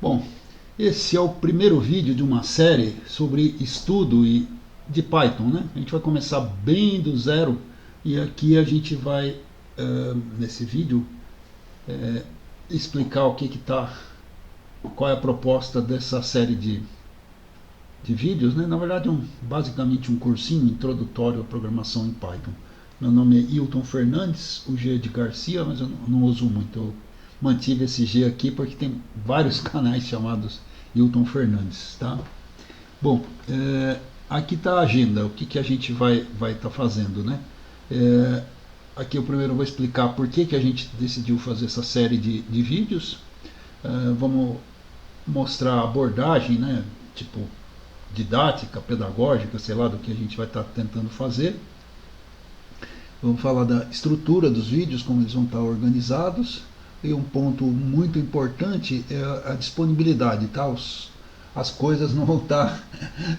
Bom, esse é o primeiro vídeo de uma série sobre estudo de Python, né? A gente vai começar bem do zero e aqui a gente vai, nesse vídeo, explicar qual é a proposta dessa série de vídeos, né? Na verdade, basicamente um cursinho introdutório à programação em Python. Meu nome é Hilton Fernandes, o G é de Garcia, mas eu não uso muito. Eu mantive esse G aqui porque tem vários canais chamados Hilton Fernandes, tá? Bom, aqui está a agenda, o que a gente vai estar fazendo, né? Aqui eu primeiro vou explicar por que a gente decidiu fazer essa série de vídeos. Vamos mostrar a abordagem, né? Tipo, didática, pedagógica, sei lá, do que a gente vai estar tentando fazer. Vamos falar da estrutura dos vídeos, como eles vão estar organizados. E um ponto muito importante é a disponibilidade, tá? As coisas não vão estar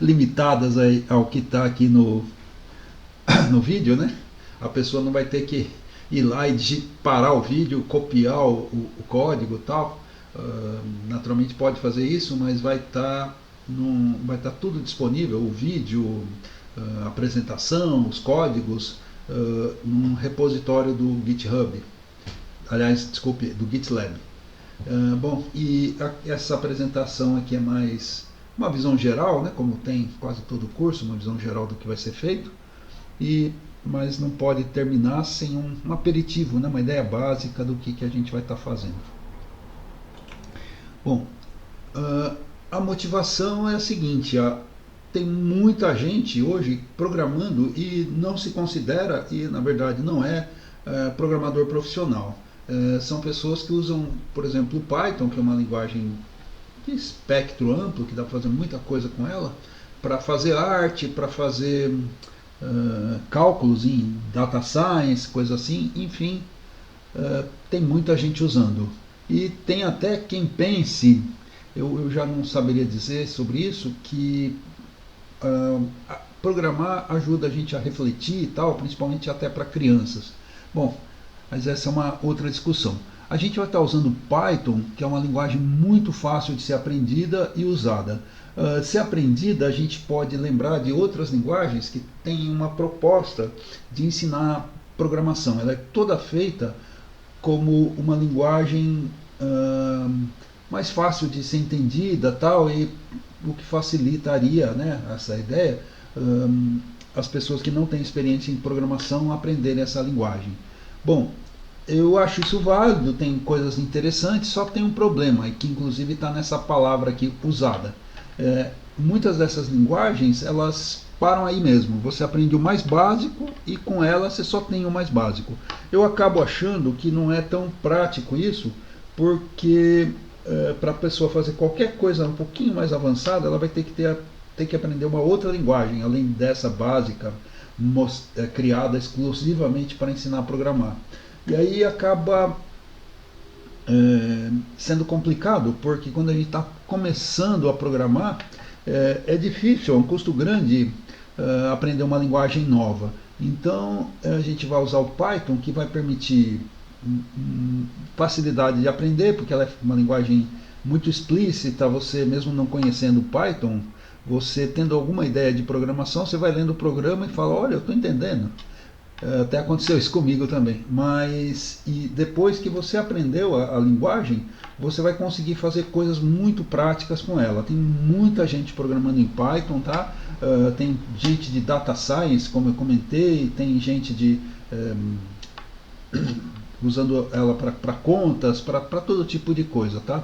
limitadas ao que está aqui no vídeo, né? A pessoa não vai ter que ir lá e parar o vídeo, copiar o código e tal. Naturalmente pode fazer isso, mas vai estar tudo disponível, o vídeo, a apresentação, os códigos, num repositório do GitHub, aliás, desculpe, do GitLab. Bom, e essa apresentação aqui é mais uma visão geral, né, como tem quase todo o curso, uma visão geral do que vai ser feito, mas não pode terminar sem um aperitivo, né, uma ideia básica do que a gente vai estar fazendo. Bom, a motivação é a seguinte: tem muita gente hoje programando e não se considera, e na verdade não é, programador profissional. São pessoas que usam, por exemplo, o Python, que é uma linguagem de espectro amplo, que dá para fazer muita coisa com ela, para fazer arte, para fazer cálculos em data science, coisa assim, enfim, tem muita gente usando. E tem até quem pense, eu já não saberia dizer sobre isso, que programar ajuda a gente a refletir e tal, principalmente até para crianças. Bom, mas essa é uma outra discussão. A gente vai estar usando Python, que é uma linguagem muito fácil de ser aprendida e usada. Se aprendida, a gente pode lembrar de outras linguagens que têm uma proposta de ensinar programação. Ela é toda feita como uma linguagem mais fácil de ser entendida, tal, e o que facilitaria, né, essa ideia, as pessoas que não têm experiência em programação aprenderem essa linguagem. Bom, eu acho isso válido, tem coisas interessantes, só tem um problema, que inclusive está nessa palavra aqui usada. Muitas dessas linguagens, elas param aí mesmo, você aprende o mais básico e com ela você só tem o mais básico. Eu acabo achando que não é tão prático isso, porque para a pessoa fazer qualquer coisa um pouquinho mais avançada, ela vai ter que aprender uma outra linguagem, além dessa básica, criada exclusivamente para ensinar a programar. E aí acaba sendo complicado, porque quando a gente está começando a programar, é difícil, é um custo grande aprender uma linguagem nova. Então a gente vai usar o Python, que vai permitir facilidade de aprender, porque ela é uma linguagem muito explícita. Você mesmo não conhecendo Python, você tendo alguma ideia de programação, você vai lendo o programa e fala, olha, eu estou entendendo. Até aconteceu isso comigo também. E depois que você aprendeu a linguagem, você vai conseguir fazer coisas muito práticas com ela. Tem muita gente programando em Python, tá? Tem gente de data science, como eu comentei, tem gente usando ela para contas, para todo tipo de coisa, tá?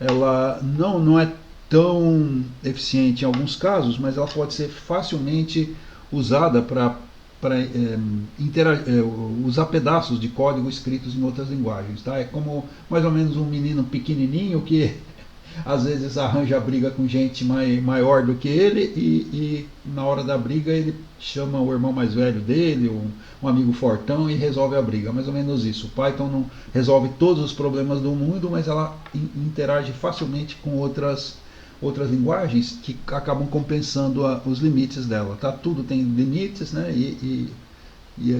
Ela não é tão eficiente em alguns casos, mas ela pode ser facilmente usada para usar pedaços de código escritos em outras linguagens, tá? É como mais ou menos um menino pequenininho que às vezes arranja briga com gente maior do que ele e na hora da briga ele chama o irmão mais velho dele, um amigo fortão, e resolve a briga. Mais ou menos isso. O Python não resolve todos os problemas do mundo, mas ela interage facilmente com outras linguagens que acabam compensando os limites dela, tá? Tudo tem limites, né? E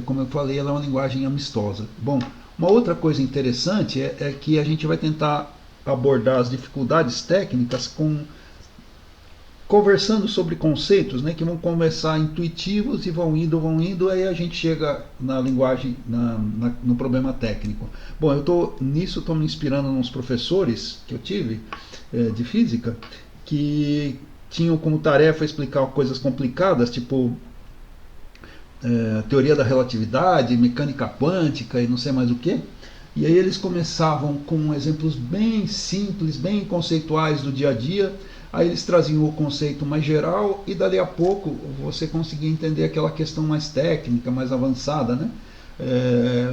como eu falei, ela é uma linguagem amistosa. Bom, uma outra coisa interessante é que a gente vai tentar abordar as dificuldades técnicas conversando sobre conceitos, né, que vão começar intuitivos e vão indo, aí a gente chega na linguagem, no problema técnico. Bom, nisso estou me inspirando nos professores que eu tive de física, que tinham como tarefa explicar coisas complicadas, tipo teoria da relatividade, mecânica quântica e não sei mais o que. E aí eles começavam com exemplos bem simples, bem conceituais do dia a dia. Aí eles traziam o conceito mais geral e dali a pouco você conseguia entender aquela questão mais técnica, mais avançada, né?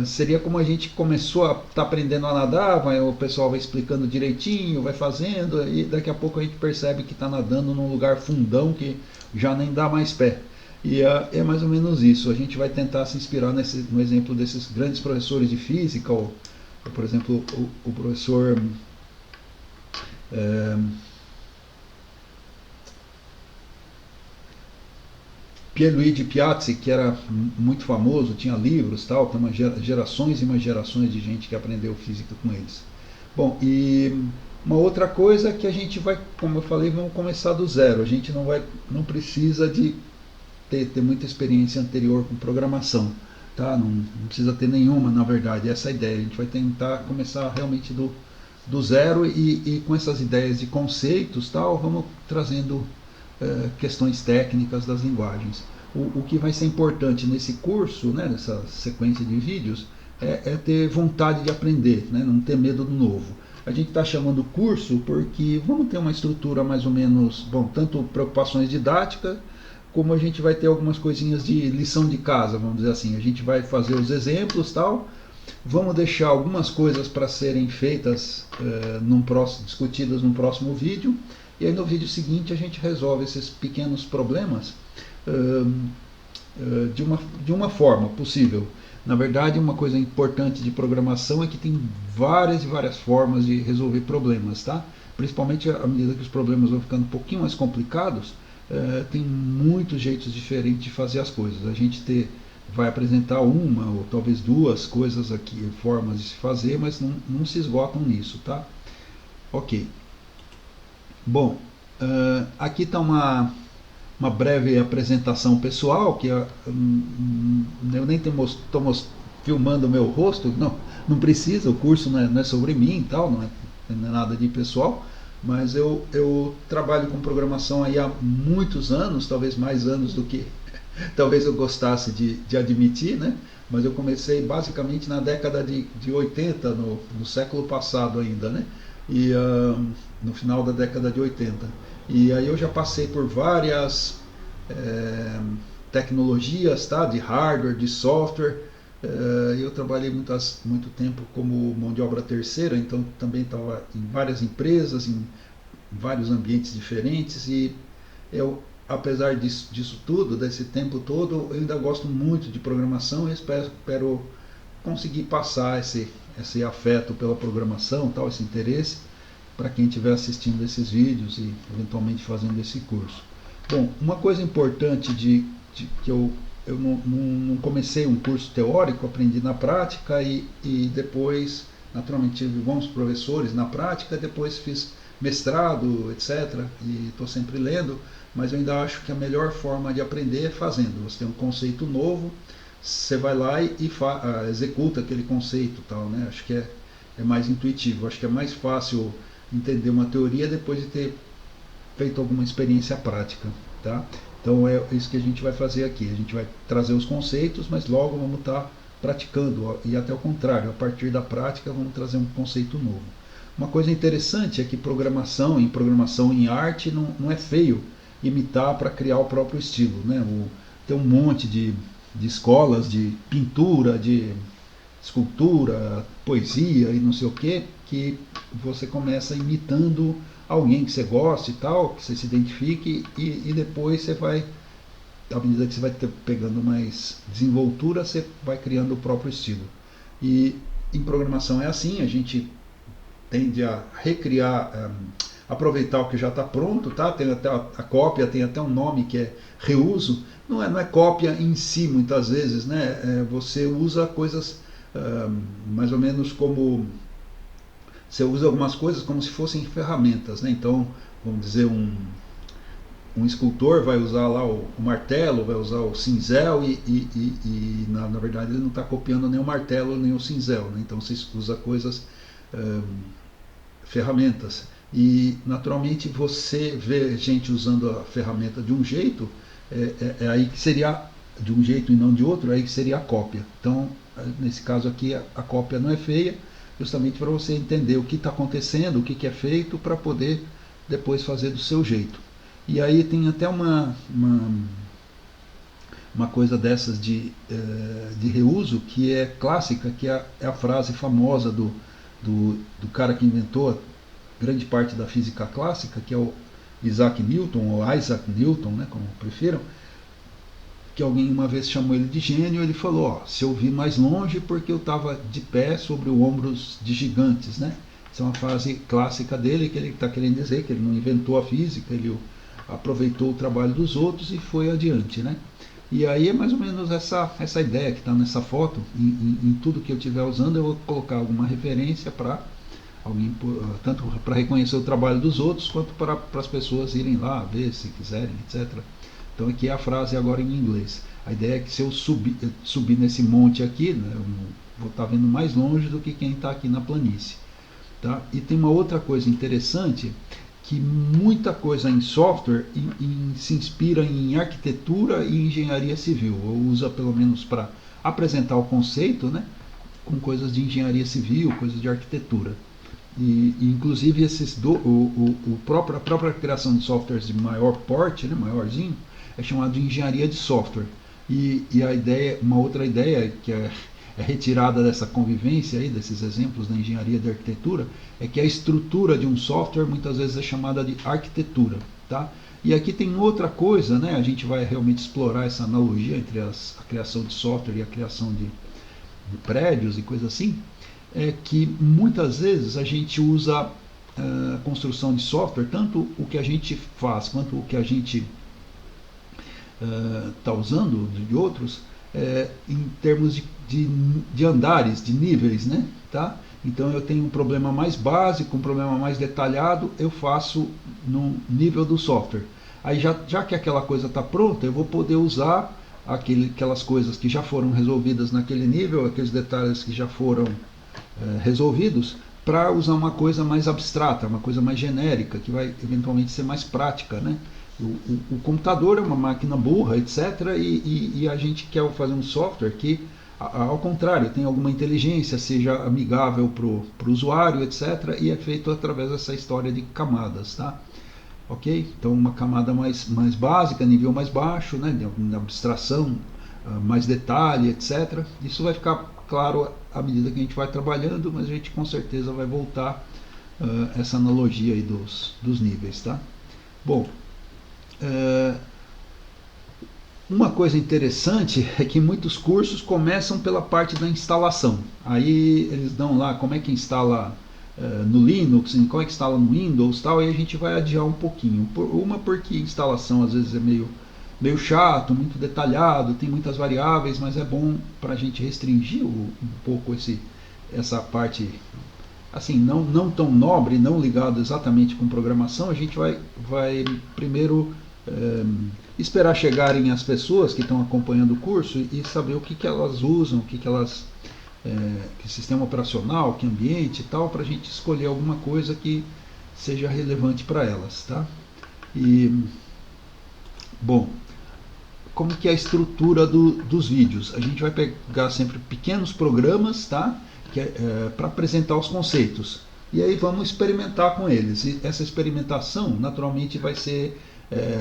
Seria como a gente começou a estar aprendendo a nadar, o pessoal vai explicando direitinho, vai fazendo, e daqui a pouco a gente percebe que está nadando num lugar fundão que já nem dá mais pé. E é mais ou menos isso. A gente vai tentar se inspirar no exemplo desses grandes professores de física, por exemplo, o professor Pierluigi Piazzi, que era muito famoso, tinha livros, tal, tem gerações e mais gerações de gente que aprendeu física com eles. Bom, e uma outra coisa é que a gente vai, como eu falei, vamos começar do zero. A gente não precisa de ter muita experiência anterior com programação, tá? Não precisa ter nenhuma, na verdade, essa é a ideia. A gente vai tentar começar realmente do zero e com essas ideias de conceitos, tal, vamos trazendo questões técnicas das linguagens. O que vai ser importante nesse curso, né, nessa sequência de vídeos, é ter vontade de aprender, né, não ter medo do novo. A gente está chamando curso porque vamos ter uma estrutura mais ou menos, bom, tanto preocupações didáticas, como a gente vai ter algumas coisinhas de lição de casa, vamos dizer assim. A gente vai fazer os exemplos, tal, vamos deixar algumas coisas para serem feitas, discutidas no próximo vídeo, e aí no vídeo seguinte a gente resolve esses pequenos problemas de uma forma possível. Na verdade, uma coisa importante de programação é que tem várias e várias formas de resolver problemas, tá? Principalmente à medida que os problemas vão ficando um pouquinho mais complicados, tem muitos jeitos diferentes de fazer as coisas. A gente vai apresentar uma ou talvez duas coisas aqui, formas de se fazer, mas não se esgotam nisso, tá? Ok. Bom, aqui está uma breve apresentação pessoal, que eu nem estou filmando o meu rosto, não precisa, o curso não é sobre mim e tal, não é nada de pessoal, mas eu trabalho com programação aí há muitos anos, talvez mais anos do que talvez eu gostasse de admitir, né? Mas eu comecei basicamente na década de 80, no século passado ainda, né? E no final da década de 80. E aí eu já passei por várias tecnologias, tá? De hardware, de software. Eu trabalhei muito tempo como mão de obra terceira, então também estava em várias empresas, em vários ambientes diferentes, e eu, apesar disso tudo, desse tempo todo, eu ainda gosto muito de programação e espero conseguir passar esse afeto pela programação, tal, esse interesse, para quem estiver assistindo esses vídeos e eventualmente fazendo esse curso. Bom, uma coisa importante que eu não comecei um curso teórico, aprendi na prática e depois, naturalmente, tive bons professores na prática, depois fiz mestrado, etc. E estou sempre lendo, mas eu ainda acho que a melhor forma de aprender é fazendo. Você tem um conceito novo, você vai lá e executa aquele conceito, tal, né? Acho que é mais intuitivo, acho que é mais fácil entender uma teoria depois de ter feito alguma experiência prática, tá? Então é isso que a gente vai fazer aqui. A gente vai trazer os conceitos, mas logo vamos estar praticando, e até o contrário, a partir da prática vamos trazer um conceito novo. Uma coisa interessante é que programação em arte não é feio imitar para criar o próprio estilo, né? Tem um monte de escolas de pintura, de escultura, poesia e não sei o que você começa imitando alguém que você gosta e tal, que você se identifique, e depois você vai, à medida que você vai pegando mais desenvoltura, você vai criando o próprio estilo. E em programação é assim, a gente tende a recriar, aproveitar o que já está pronto, tá? Tem até a cópia, tem até um nome que é reuso. Não é cópia em si, muitas vezes, né? Você usa coisas mais ou menos como você usa algumas coisas como se fossem ferramentas, né? Então, vamos dizer, um escultor vai usar lá o martelo, vai usar o cinzel e na verdade ele não está copiando nem o martelo nem o cinzel, né? Então você usa coisas, ferramentas. E naturalmente você vê gente usando a ferramenta de um jeito, é aí que seria de um jeito e não de outro, é aí que seria a cópia. Então, nesse caso aqui, a cópia não é feia, justamente para você entender o que está acontecendo, o que é feito, para poder depois fazer do seu jeito. E aí tem até uma coisa dessas de reuso que é clássica, que é a frase famosa do cara que inventou grande parte da física clássica, que é o Isaac Newton, ou Isaac Newton, né, como prefiram, que alguém uma vez chamou ele de gênio. Ele falou: ó, se eu vi mais longe porque eu estava de pé sobre os ombros de gigantes, né? Essa é uma frase clássica dele, que ele está querendo dizer que ele não inventou a física, ele aproveitou o trabalho dos outros e foi adiante, né? E aí é mais ou menos essa ideia que está nessa foto. Em tudo que eu estiver usando, eu vou colocar alguma referência para alguém, tanto para reconhecer o trabalho dos outros, quanto para as pessoas irem lá ver se quiserem, etc. Então aqui é a frase agora em inglês. A ideia é que se eu subir nesse monte aqui, né, eu vou estar vendo mais longe do que quem está aqui na planície. Tá? E tem uma outra coisa interessante, que muita coisa em software se inspira em arquitetura e engenharia civil, ou usa pelo menos para apresentar o conceito, né, com coisas de engenharia civil, coisas de arquitetura. E inclusive a própria criação de softwares de maior porte, né, maiorzinho, é chamado de engenharia de software. E a ideia, uma outra ideia que é retirada dessa convivência aí, desses exemplos da engenharia da arquitetura, é que a estrutura de um software muitas vezes é chamada de arquitetura, tá? E aqui tem outra coisa, né? A gente vai realmente explorar essa analogia entre a criação de software e a criação de prédios e coisas assim, é que muitas vezes a gente usa a construção de software, tanto o que a gente faz quanto o que a gente está usando de outros, em termos de andares, de níveis, né? Tá? Então eu tenho um problema mais básico, um problema mais detalhado, eu faço no nível do software. Aí já que aquela coisa está pronta, eu vou poder usar aquelas coisas que já foram resolvidas naquele nível, aqueles detalhes que já foram resolvidos, para usar uma coisa mais abstrata, uma coisa mais genérica, que vai eventualmente ser mais prática, né? O computador é uma máquina burra, etc. E a gente quer fazer um software que, ao contrário, tem alguma inteligência, seja amigável para o usuário, etc. E é feito através dessa história de camadas, tá? Ok? Então uma camada mais básica, nível mais baixo, né? De abstração, mais detalhe, etc. Isso vai ficar claro à medida que a gente vai trabalhando, mas a gente com certeza vai voltar essa analogia aí dos níveis, tá? Bom, uma coisa interessante é que muitos cursos começam pela parte da instalação. Aí eles dão lá como é que instala no Linux, como é que instala no Windows, tal, e a gente vai adiar um pouquinho. Porque instalação às vezes é meio chato, muito detalhado, tem muitas variáveis, mas é bom para a gente restringir um pouco essa parte, assim, não tão nobre, não ligado exatamente com programação. A gente vai primeiro esperar chegarem as pessoas que estão acompanhando o curso e saber o que elas usam, que sistema operacional, que ambiente e tal, para a gente escolher alguma coisa que seja relevante para elas, tá? E, bom, como que é a estrutura dos vídeos? A gente vai pegar sempre pequenos programas, tá? Para apresentar os conceitos. E aí vamos experimentar com eles. E essa experimentação, naturalmente, vai ser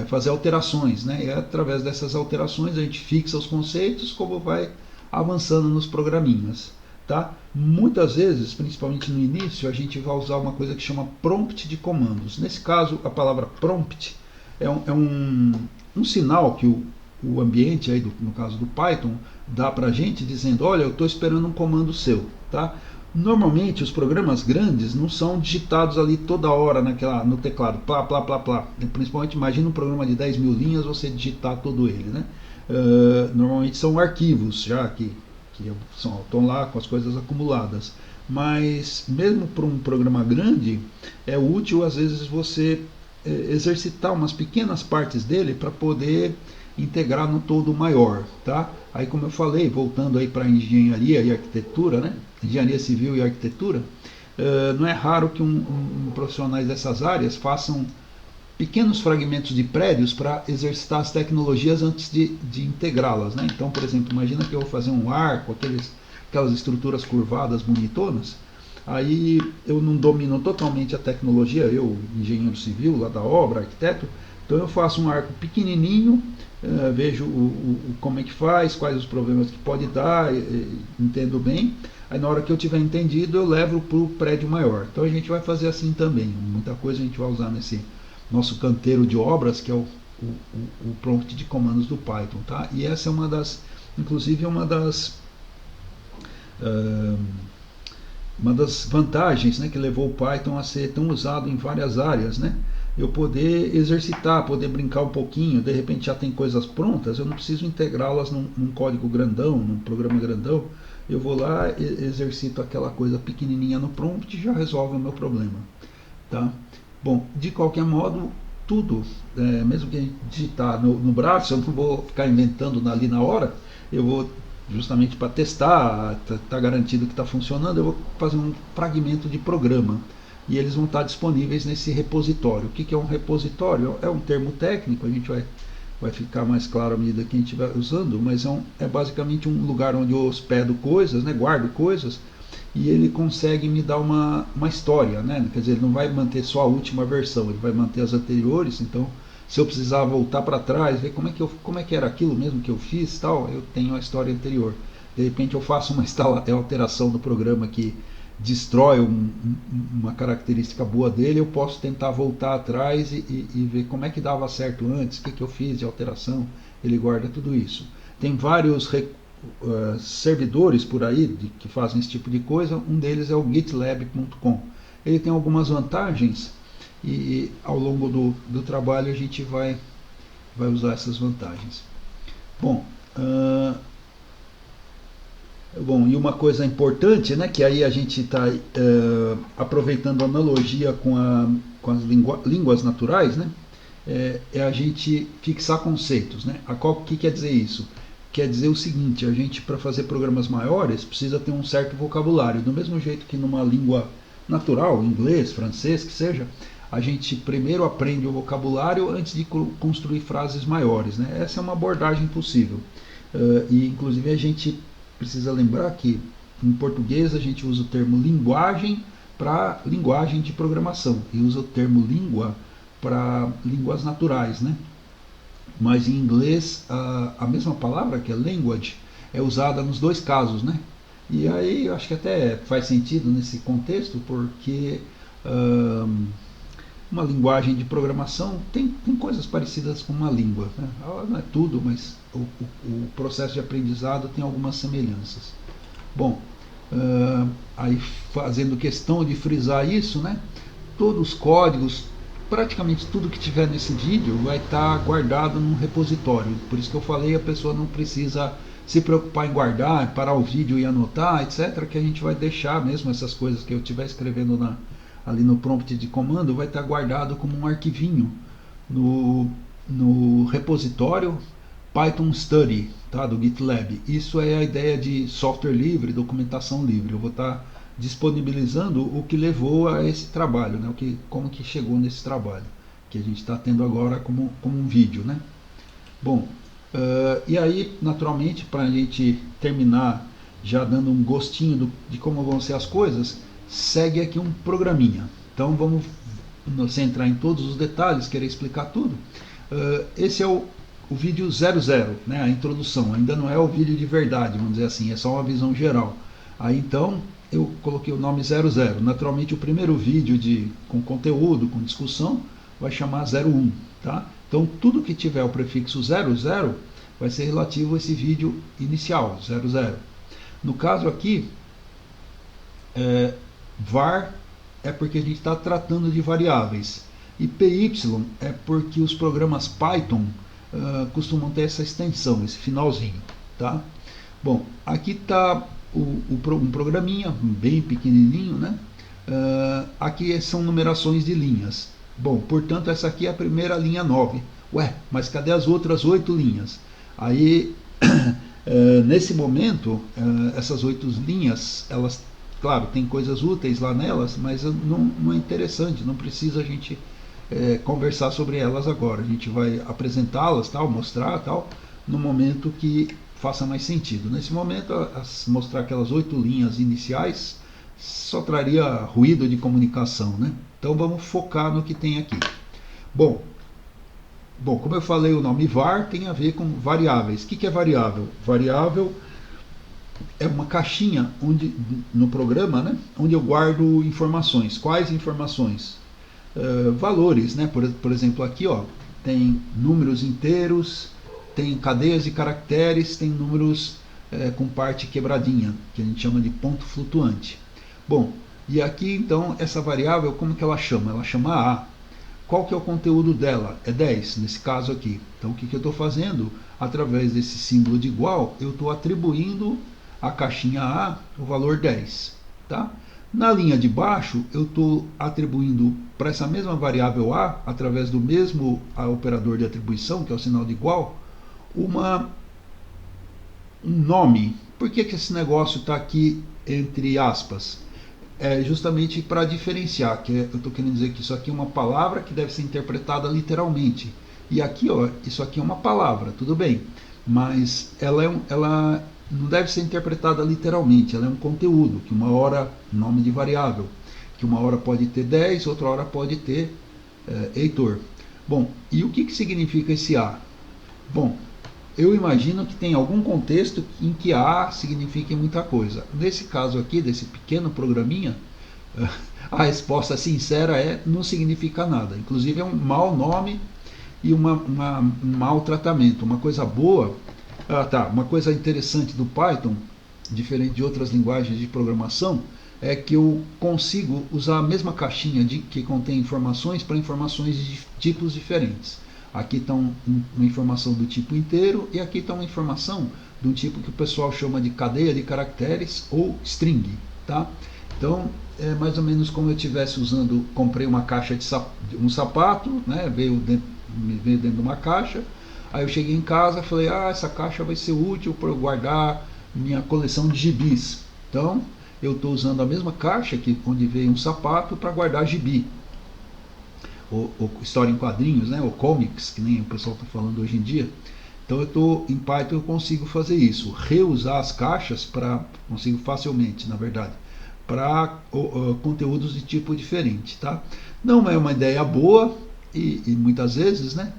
fazer alterações, né? E através dessas alterações a gente fixa os conceitos, como vai avançando nos programinhas, tá? Muitas vezes, principalmente no início, a gente vai usar uma coisa que chama prompt de comandos. Nesse caso, a palavra prompt é um sinal que o ambiente, aí no caso do Python, dá para a gente dizendo: olha, eu estou esperando um comando seu, tá? Normalmente os programas grandes não são digitados ali toda hora no teclado, plá, plá, plá, plá. Principalmente, imagina um programa de 10 mil linhas, você digitar todo ele, né? Normalmente são arquivos já que estão lá com as coisas acumuladas. mas mesmo para um programa grande, é útil às vezes você exercitar umas pequenas partes dele para poder integrar no todo maior, tá? Aí, como eu falei, voltando aí para engenharia e arquitetura, né? Engenharia civil e arquitetura, não é raro que profissionais dessas áreas façam pequenos fragmentos de prédios para exercitar as tecnologias antes de integrá-las, né? Então, por exemplo, imagina que eu vou fazer um arco, aquelas estruturas curvadas bonitonas. Aí eu não domino totalmente a tecnologia, eu, engenheiro civil lá da obra, arquiteto, então eu faço um arco pequenininho, vejo como é que faz, quais os problemas que pode dar, entendo bem. Aí na hora que eu tiver entendido, eu levo para o prédio maior. Então a gente vai fazer assim também. Muita coisa a gente vai usar nesse nosso canteiro de obras, que é o prompt de comandos do Python, tá? E essa é uma das, inclusive uma das vantagens, né, que levou o Python a ser tão usado em várias áreas, né? Eu poder exercitar, poder brincar um pouquinho, de repente já tem coisas prontas, eu não preciso integrá-las num código grandão, num programa grandão. Eu vou lá, exercito aquela coisa pequenininha no prompt e já resolve o meu problema, tá? Bom, de qualquer modo, tudo, mesmo que a gente digitar no braço, eu não vou ficar inventando ali na hora, eu vou justamente para testar, tá garantido que está funcionando, eu vou fazer um fragmento de programa e eles vão estar disponíveis nesse repositório. O que é um repositório? É um termo técnico, a gente vai ficar mais claro à medida que a gente estiver usando, mas é basicamente um lugar onde eu hospedo coisas, né, guardo coisas, e ele consegue me dar uma história, né? Quer dizer, ele não vai manter só a última versão, ele vai manter as anteriores. Então, se eu precisar voltar para trás, ver como é que era aquilo mesmo que eu fiz, tal, eu tenho a história anterior. De repente eu faço uma alteração do programa que destrói uma característica boa dele, eu posso tentar voltar atrás e ver como é que dava certo antes, o que eu fiz de alteração. Ele guarda tudo isso. Tem vários servidores por aí que fazem esse tipo de coisa. Um deles é o gitlab.com. Ele tem algumas vantagens e ao longo do trabalho a gente vai usar essas vantagens. Bom, e uma coisa importante, né, que aí a gente está aproveitando a analogia com as línguas naturais, né, é a gente fixar conceitos, né? O que quer dizer isso? Quer dizer o seguinte: a gente, para fazer programas maiores, precisa ter um certo vocabulário. Do mesmo jeito que numa língua natural, inglês, francês, que seja, a gente primeiro aprende o vocabulário antes de construir frases maiores, né? Essa é uma abordagem possível. E inclusive a gente precisa lembrar que em português a gente usa o termo linguagem para linguagem de programação e usa o termo língua para línguas naturais, né? Mas em inglês a mesma palavra, que é language, é usada nos dois casos, né? E aí eu acho que até faz sentido nesse contexto, porque uma linguagem de programação tem coisas parecidas com uma língua, né? Não é tudo, mas o processo de aprendizado tem algumas semelhanças. Bom, aí fazendo questão de frisar isso, né? Todos os códigos, praticamente tudo que tiver nesse vídeo vai estar guardado num repositório. Por isso que eu falei, a pessoa não precisa se preocupar em guardar, parar o vídeo e anotar, etc. Que a gente vai deixar mesmo essas coisas que eu estiver escrevendo ali no prompt de comando, vai estar guardado como um arquivinho no repositório Python Study, tá, do GitLab. Isso é a ideia de software livre, documentação livre. Eu vou estar disponibilizando o que levou a esse trabalho, né? Como que chegou nesse trabalho que a gente está tendo agora como um vídeo, né? Bom, e aí naturalmente, para a gente terminar já dando um gostinho de como vão ser as coisas, segue aqui um programinha. Então vamos, sem entrar em todos os detalhes, querer explicar tudo. Esse é o vídeo 00, né? A introdução. Ainda não é o vídeo de verdade, vamos dizer assim, é só uma visão geral. Aí então eu coloquei o nome 00. Naturalmente o primeiro vídeo com conteúdo, com discussão, vai chamar 01, tá? Então tudo que tiver o prefixo 00 vai ser relativo a esse vídeo inicial, 00. No caso aqui, var é porque a gente está tratando de variáveis, e py é porque os programas Python costumam ter essa extensão, esse finalzinho, tá? Bom, aqui está um programinha bem pequenininho, né? Aqui são numerações de linhas. Bom, portanto, essa aqui é a primeira linha 9. Ué, mas cadê as outras 8 linhas? Aí, nesse momento, essas 8 linhas, elas, claro, tem coisas úteis lá nelas, mas não é interessante, não precisa a gente conversar sobre elas agora. A gente vai apresentá-las, tal, mostrar, tal, no momento que faça mais sentido. Nesse momento, mostrar aquelas 8 linhas iniciais só traria ruído de comunicação, né? Então vamos focar no que tem aqui. Bom, como eu falei, o nome var tem a ver com variáveis. O que é variável? Variável é uma caixinha no programa, né, onde eu guardo informações. Quais informações? Valores, né? Por exemplo, aqui, ó, tem números inteiros, tem cadeias de caracteres, tem números com parte quebradinha, que a gente chama de ponto flutuante. Bom, e aqui então essa variável, como que ela chama? Ela chama A. Qual que é o conteúdo dela? É 10, nesse caso aqui. Então o que eu estou fazendo? Através desse símbolo de igual, eu estou atribuindo à caixinha A o valor 10. Tá? Na linha de baixo, eu estou atribuindo para essa mesma variável A, através do mesmo operador de atribuição, que é o sinal de igual, um nome. Por que esse negócio está aqui entre aspas? É justamente para diferenciar, que eu estou querendo dizer que isso aqui é uma palavra que deve ser interpretada literalmente. E aqui, ó, isso aqui é uma palavra, tudo bem, mas ela não deve ser interpretada literalmente, ela é um conteúdo, que uma hora, nome de variável, que uma hora pode ter 10, outra hora pode ter Heitor. Bom, e o que significa esse A? Bom, eu imagino que tem algum contexto em que A signifique muita coisa. Nesse caso aqui, desse pequeno programinha, a resposta sincera é não significa nada. Inclusive é um mau nome e um mau tratamento. Uma coisa boa, uma coisa interessante do Python, diferente de outras linguagens de programação, é que eu consigo usar a mesma caixinha que contém informações para informações de tipos diferentes. Aqui está uma informação do tipo inteiro e aqui está uma informação de um tipo que o pessoal chama de cadeia de caracteres ou string. Tá? Então é mais ou menos como eu estivesse comprei uma caixa de um sapato, né, veio dentro de uma caixa, aí eu cheguei em casa e falei, essa caixa vai ser útil para eu guardar minha coleção de gibis. Então eu estou usando a mesma caixa onde veio um sapato para guardar gibi. Ou história em quadrinhos, né, ou comics, que nem o pessoal está falando hoje em dia. Então em Python eu consigo fazer isso, reusar as caixas consigo facilmente, na verdade, para conteúdos de tipo diferente, tá? Não é uma ideia boa e muitas vezes, né,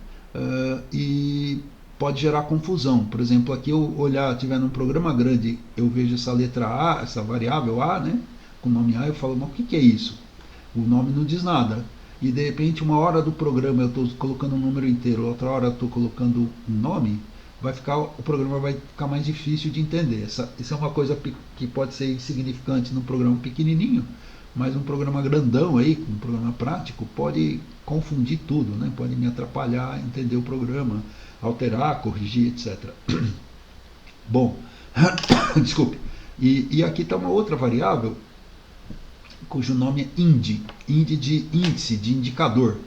e pode gerar confusão. Por exemplo, aqui eu tiver num programa grande, eu vejo essa letra A, essa variável A, né, com o nome A, eu falo, mas o que é isso? O nome não diz nada. E de repente uma hora do programa eu estou colocando um número inteiro, outra hora eu estou colocando um nome, o programa vai ficar mais difícil de entender. Isso é uma coisa que pode ser insignificante num programa pequenininho, mas um programa grandão aí, um programa prático, pode confundir tudo, né? Pode me atrapalhar, entender o programa, alterar, corrigir, etc. Bom, desculpe. E aqui está uma outra variável cujo nome é indi de índice, de indicador.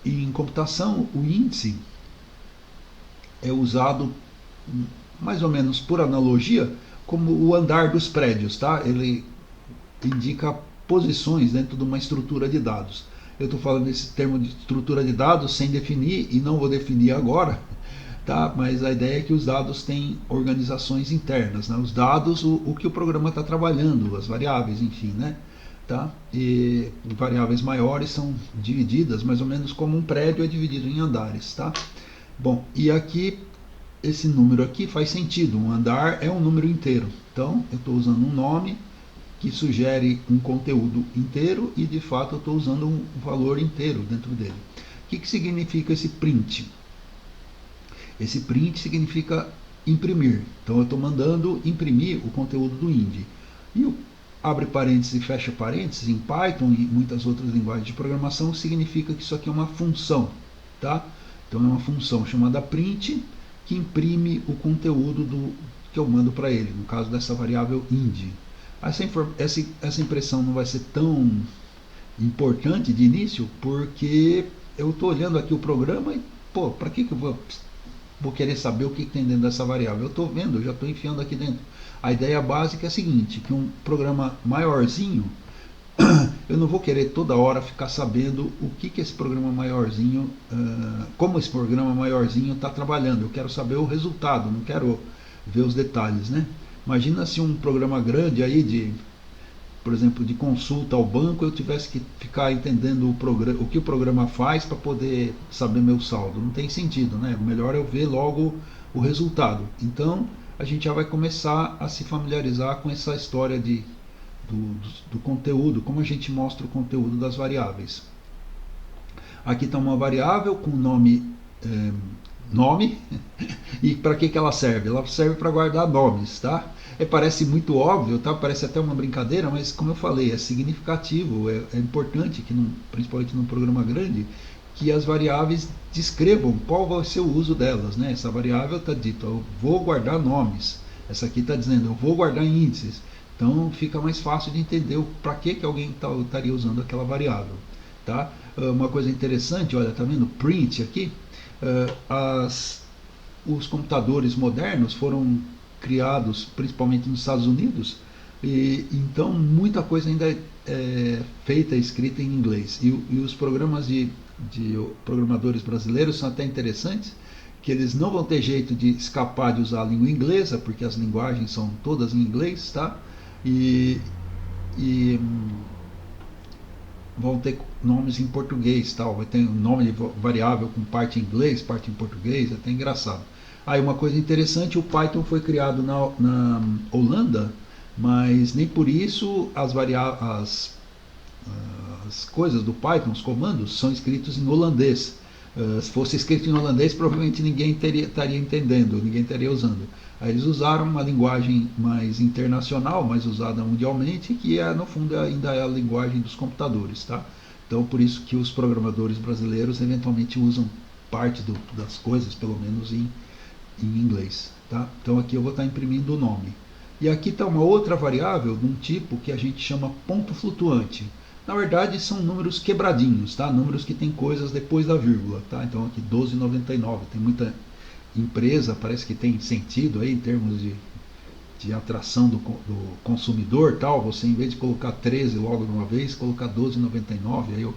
Em computação, o índice é usado mais ou menos por analogia como o andar dos prédios, tá? Ele indica posições dentro de uma estrutura de dados. Eu estou falando desse termo de estrutura de dados sem definir e não vou definir agora, tá? Mas a ideia é que os dados têm organizações internas, né? Os dados, o que o programa está trabalhando, as variáveis, enfim, né? Tá? E variáveis maiores são divididas mais ou menos como um prédio é dividido em andares, tá? Bom, e aqui esse número aqui faz sentido, um andar é um número inteiro, então eu estou usando um nome que sugere um conteúdo inteiro e de fato eu estou usando um valor inteiro dentro dele. O que significa esse print? Esse print significa imprimir, então eu estou mandando imprimir o conteúdo do indi. E o abre parênteses e fecha parênteses, em Python e muitas outras linguagens de programação, significa que isso aqui é uma função. Tá? Então é uma função chamada print que imprime o conteúdo que eu mando para ele, no caso dessa variável indi. Essa impressão não vai ser tão importante de início, porque eu estou olhando aqui o programa e, pô, para que eu vou querer saber o que tem dentro dessa variável? Eu estou vendo, eu já estou enfiando aqui dentro. A ideia básica é a seguinte, que um programa maiorzinho, eu não vou querer toda hora ficar sabendo o que esse programa maiorzinho, como esse programa maiorzinho está trabalhando. Eu quero saber o resultado, não quero ver os detalhes, né? Imagina se um programa grande aí por exemplo, de consulta ao banco, eu tivesse que ficar entendendo o que o programa faz para poder saber meu saldo. Não tem sentido, né? O melhor é eu ver logo o resultado. Então, a gente já vai começar a se familiarizar com essa história do conteúdo, como a gente mostra o conteúdo das variáveis. Aqui está uma variável com nome, e para que ela serve? Ela serve para guardar nomes, tá? Parece muito óbvio, tá? Parece até uma brincadeira, mas como eu falei, é significativo, é importante, que principalmente num programa grande, que as variáveis descrevam qual vai ser o uso delas, né? Essa variável está dito, eu vou guardar nomes. Essa aqui está dizendo, eu vou guardar índices. Então fica mais fácil de entender para que alguém estaria usando aquela variável, tá? Uma coisa interessante, olha, tá vendo? Print aqui. Os computadores modernos foram criados principalmente nos Estados Unidos, e então muita coisa ainda é feita, escrita em inglês, e os programas de programadores brasileiros são até interessantes, que eles não vão ter jeito de escapar de usar a língua inglesa, porque as linguagens são todas em inglês, tá? E vão ter nomes em português, tal. Vai ter um nome de variável com parte em inglês, parte em português, até engraçado. Aí uma coisa interessante, o Python foi criado na Holanda, mas nem por isso as coisas do Python, os comandos, são escritos em holandês. Se fosse escrito em holandês, provavelmente ninguém estaria entendendo, ninguém estaria usando. Aí eles usaram uma linguagem mais internacional, mais usada mundialmente, que no fundo ainda é a linguagem dos computadores, tá? Então por isso que os programadores brasileiros eventualmente usam parte das coisas, pelo menos em inglês, tá? Então aqui eu vou estar imprimindo o nome. E aqui está uma outra variável de um tipo que a gente chama ponto flutuante. Na verdade são números quebradinhos, tá? Números que tem coisas depois da vírgula, tá? Então aqui 12,99, tem muita empresa, parece que tem sentido aí em termos de atração do consumidor, tal. Você, em vez de colocar 13 logo de uma vez, colocar 12,99, aí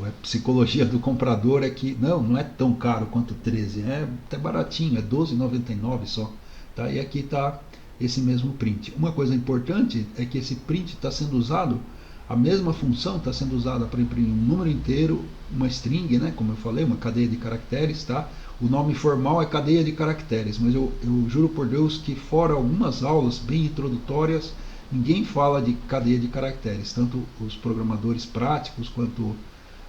a psicologia do comprador é que não é tão caro quanto 13, é até baratinho, é 12,99 só, tá? E aqui está esse mesmo print. Uma coisa importante é que esse print está sendo usado, a mesma função está sendo usada para imprimir um número inteiro, uma string, né, como eu falei, uma cadeia de caracteres, tá? O nome formal é cadeia de caracteres, mas eu juro por Deus que fora algumas aulas bem introdutórias, ninguém fala de cadeia de caracteres, tanto os programadores práticos quanto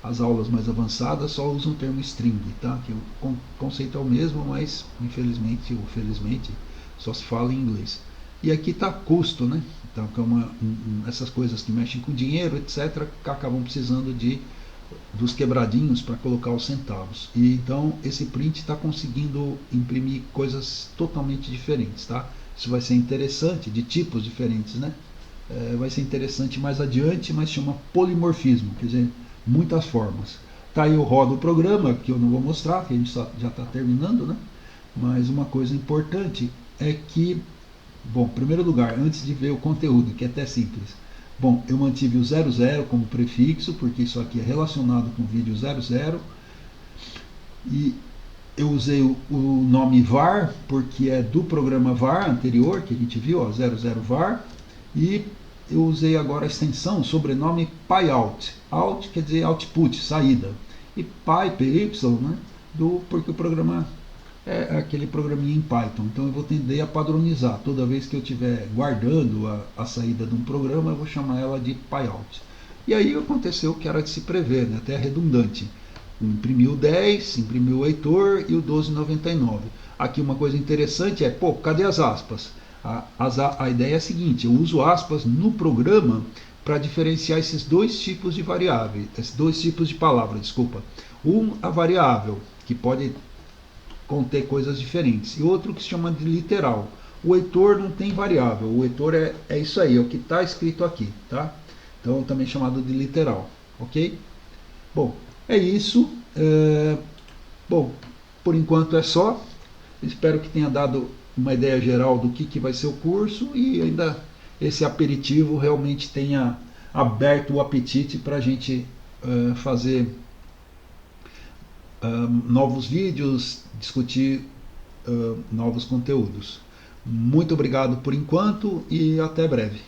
as aulas mais avançadas só usam o termo string, tá? Que o conceito é o mesmo, mas infelizmente ou felizmente só se fala em inglês. E aqui está custo, né? Então, essas coisas que mexem com dinheiro, etc., acabam precisando dos quebradinhos para colocar os centavos. E então esse print está conseguindo imprimir coisas totalmente diferentes, tá? Isso vai ser interessante, de tipos diferentes, né? Vai ser interessante mais adiante, mas chama polimorfismo, quer dizer, muitas formas. Tá aí eu rodo o programa, que eu não vou mostrar, que a gente já está terminando, né? Mas uma coisa importante é que, bom, em primeiro lugar, antes de ver o conteúdo, que é até simples, bom, eu mantive o 00 como prefixo, porque isso aqui é relacionado com o vídeo 00, e eu usei o nome var, porque é do programa var anterior, que a gente viu, ó, 00var, e eu usei agora a extensão, sobrenome pyout. Out quer dizer output, saída, e py, né, porque o programa é aquele programinha em Python. Então eu vou tender a padronizar. Toda vez que eu estiver guardando a saída de um programa, eu vou chamar ela de pyout. E aí aconteceu o que era de se prever, né? Até redundante. Imprimiu o 10, imprimiu o Heitor e o 12,99. Aqui uma coisa interessante é, pô, cadê as aspas? A ideia é a seguinte, eu uso aspas no programa para diferenciar esses dois tipos de variáveis, esses dois tipos de palavras, desculpa. A variável, que pode conter coisas diferentes. E outro que se chama de literal. O Heitor não tem variável, o Heitor é isso aí, é o que está escrito aqui, tá? Então também chamado de literal, ok? Bom, é isso. Bom, por enquanto é só. Espero que tenha dado uma ideia geral do que vai ser o curso e ainda esse aperitivo realmente tenha aberto o apetite para a gente fazer novos vídeos, discutir novos conteúdos. Muito obrigado por enquanto e até breve.